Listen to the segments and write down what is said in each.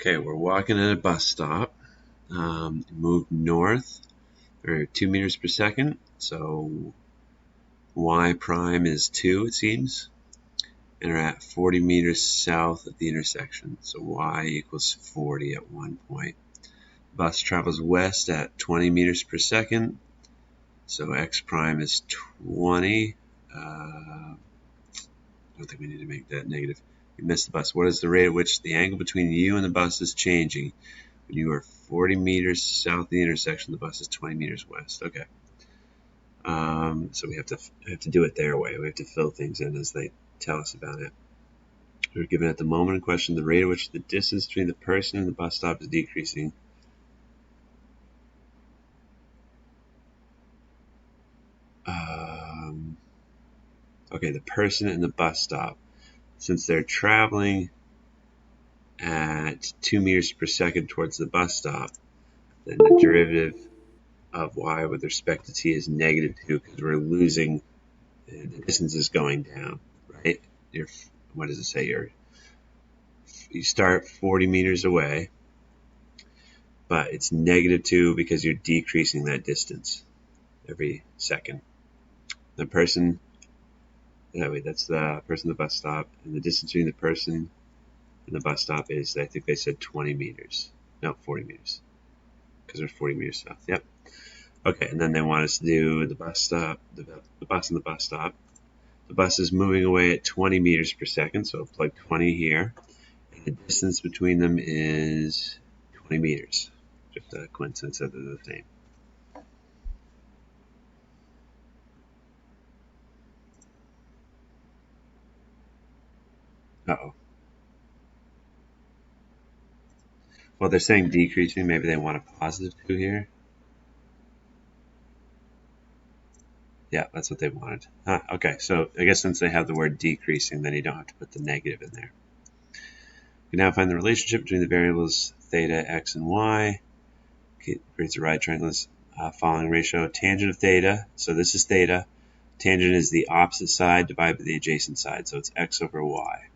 Okay, we're walking at a bus stop. Move north, or 2 meters per second. So y prime is 2, it seems. And we're at 40 meters south of the intersection. So y equals 40 at one point. Bus travels west at 20 meters per second. So x prime is 20. I don't think we need to make that negative. You missed the bus. What is the rate at which the angle between you and the bus is changing? When you are 40 meters south of the intersection, the bus is 20 meters west. Okay. So we have to do it their way. We have to fill things in as they tell us about it. We're given at the moment in question the rate at which the distance between the person and the bus stop is decreasing. Okay, the person and the bus stop. Since they're traveling at 2 meters per second towards the bus stop, then the derivative of y with respect to t is negative 2 because we're losing, the distance is going down, right? What does it say? You start 40 meters away, but it's negative 2 because you're decreasing that distance every second. The person, that's the person at the bus stop, and the distance between the person and the bus stop is, I think they said 20 meters. No, 40 meters. Because there's 40 meters south. Yep. Okay, and then they want us to do the bus stop, the bus and the bus stop. The bus is moving away at 20 meters per second, so I'll plug 20 here. And the distance between them is 20 meters. Just a coincidence that they're the same. Uh-oh. Well, they're saying decreasing. Maybe they want a positive 2 here. Yeah, that's what they wanted. Okay, so I guess since they have the word decreasing, then you don't have to put the negative in there. We now find the relationship between the variables theta, x, and y. Creates a right triangle following ratio. Tangent of theta, so this is theta. Tangent is the opposite side divided by the adjacent side, so it's x over y.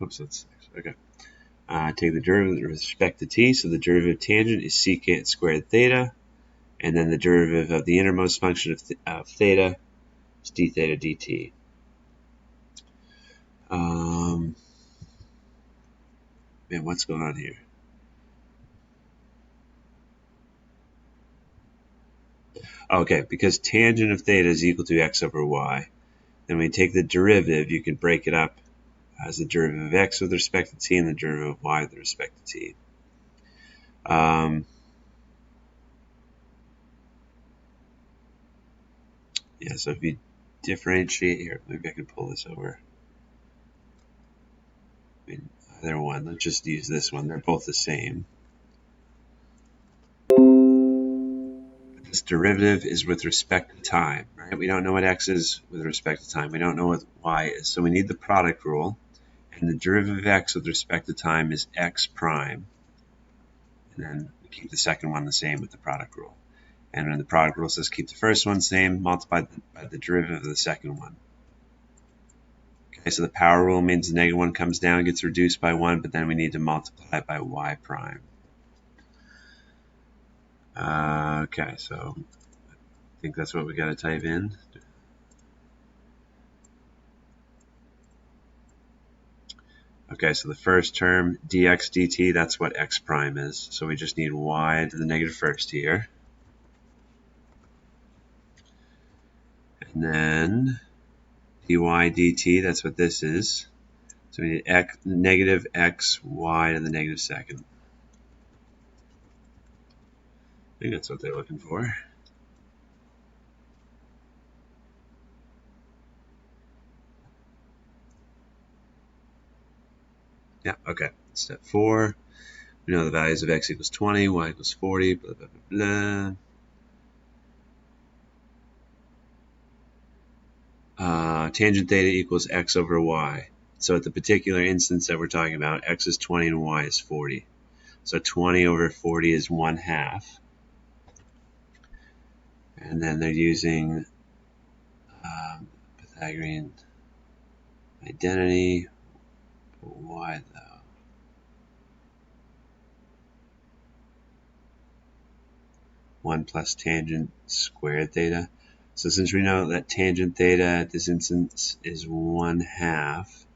Oops, that's okay. Take the derivative with respect to t, so the derivative of tangent is secant squared theta, and then the derivative of the innermost function of theta is d theta dt. Man, what's going on here? Okay, because tangent of theta is equal to x over y, then when you take the derivative, you can break it up as the derivative of x with respect to t and the derivative of y with respect to t. Yeah, so if you differentiate here, maybe I can pull this over. Either one, let's just use this one. They're both the same. This derivative is with respect to time, right? We don't know what x is with respect to time. We don't know what y is. So we need the product rule. And the derivative of x with respect to time is x prime. And then we keep the second one the same with the product rule. And then the product rule says keep the first one same, multiplied by the derivative of the second one. Okay, so the power rule means the negative 1 comes down, gets reduced by 1, but then we need to multiply it by y prime. Okay, so I think that's what we got to type in. Okay, so the first term, dx dt, that's what x prime is. So we just need y to the negative first here. And then dy dt, that's what this is. So we need negative x y to the negative second. I think that's what they're looking for. Yeah, okay. Step 4. We know the values of x equals 20, y equals 40, blah, blah, blah, blah. Tangent theta equals x over y. So at the particular instance that we're talking about, x is 20 and y is 40. So 20 over 40 is 1/2. And then they're using Pythagorean identity. Why though? One plus tangent squared theta. So since we know that tangent theta at this instance is 1/2,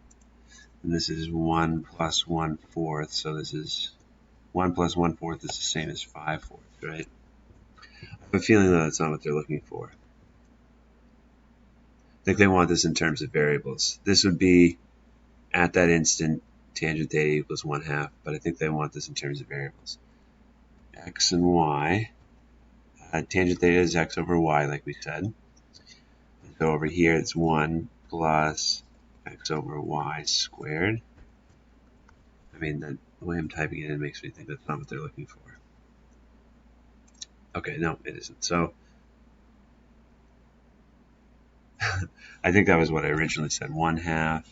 and this is 1 plus 1/4, so this is 1 plus 1/4 is the same as 5/4, right? I have a feeling that that's not what they're looking for. I think they want this in terms of variables. This would be at that instant tangent theta equals 1/2, but I think they want this in terms of variables. X and y. Tangent theta is x over y, like we said. So over here it's 1 plus x over y squared. I mean, the way I'm typing it in makes me think that's not what they're looking for. Okay, no, it isn't. So I think that was what I originally said, 1/2.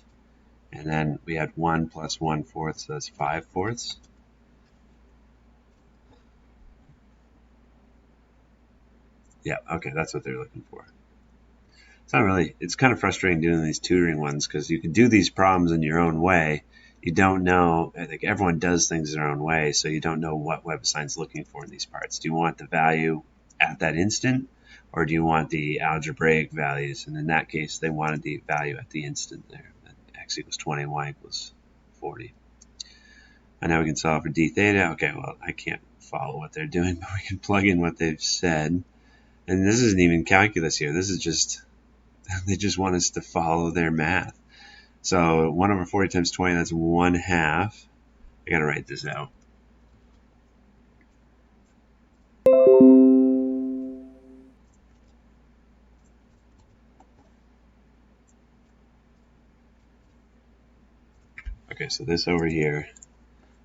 And then we had 1 plus 1/4, so that's 5/4. Yeah, okay, that's what they're looking for. It's not really, it's kind of frustrating doing these tutoring ones because you can do these problems in your own way. You don't know, like everyone does things their own way, so you don't know what WebAssign's looking for in these parts. Do you want the value at that instant, or do you want the algebraic values? And in that case, they wanted the value at the instant there. X equals 20, y equals 40. And now we can solve for d theta. Okay, well, I can't follow what they're doing, but we can plug in what they've said. And this isn't even calculus here. This is just, they just want us to follow their math. So 1 over 40 times 20, that's 1/2. I gotta write this out. Okay, so this over here,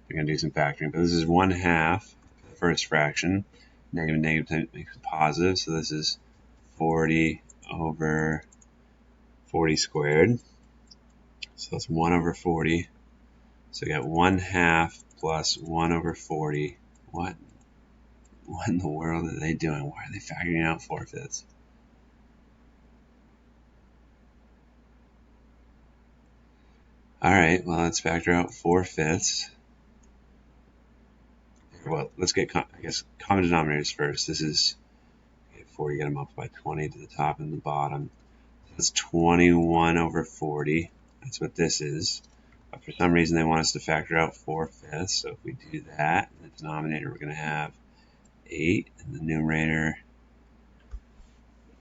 we're gonna do some factoring, but this is 1/2 for the first fraction. Negative negative makes it positive, so this is 40 over 40 squared. So that's 1 over 40. So we got 1/2 plus 1 over 40. What in the world are they doing? Why are they factoring out 4/5? All right, well, let's factor out 4/5. Well, let's get, I guess, common denominators first. This is 40, you got to multiply 20 to the top and the bottom. That's 21 over 40. That's what this is. But for some reason, they want us to factor out 4/5. So if we do that, in the denominator, we're going to have 8. And the numerator,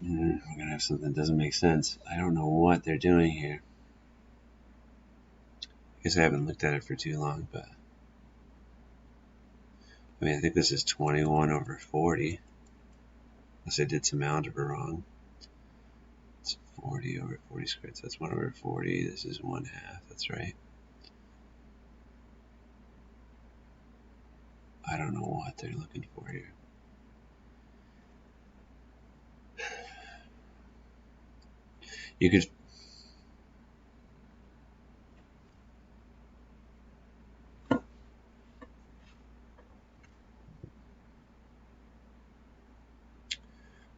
we're going to have something that doesn't make sense. I don't know what they're doing here. I guess I haven't looked at it for too long, but I mean, I think this is 21 over 40. Unless I did some algebra wrong. It's 40 over 40 squared, so that's 1 over 40. This is 1/2, that's right. I don't know what they're looking for here. You could,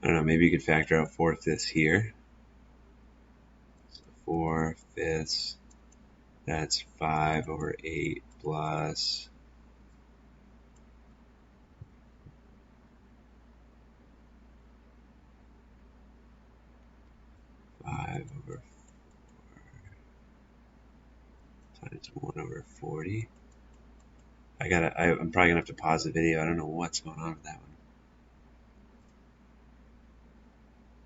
I don't know, maybe you could factor out 4/5 here. So 4/5, that's 5 over 8 plus 5 over 4 times 1 over 40. I'm probably gonna have to pause the video. I don't know what's going on with that one.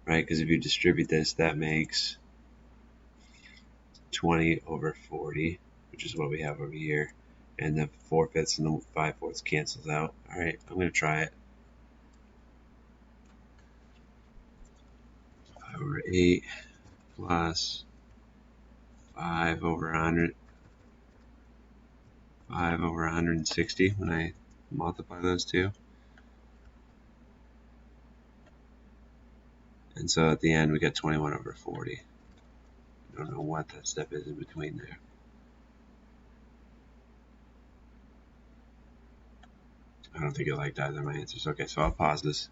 Right, because if you distribute this, that makes 20 over 40, which is what we have over here. And the 4/5 and the 5/4 cancels out. All right, I'm gonna try it. 5 over 8 plus 5 over 100. 5 over 160 when I multiply those two. And so at the end, we get 21 over 40. I don't know what that step is in between there. I don't think it liked either of my answers. Okay, so I'll pause this.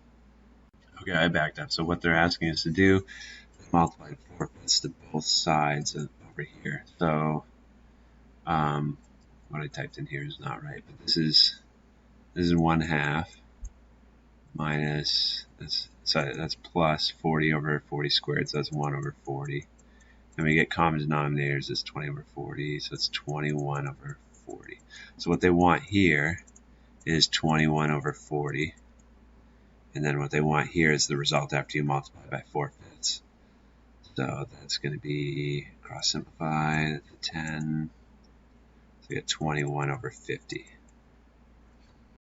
Okay, I backed up. So what they're asking us to do is multiply 4/5 this to both sides over here. So what I typed in here is not right, but this is 1/2 minus that's plus 40 over 40 squared, so that's 1 over 40. And we get common denominators is 20 over 40, so it's 21 over 40. So what they want here is 21 over 40. And then what they want here is the result after you multiply by 4/5. So that's going to be cross simplify, that's a 10. So we get 21 over 50.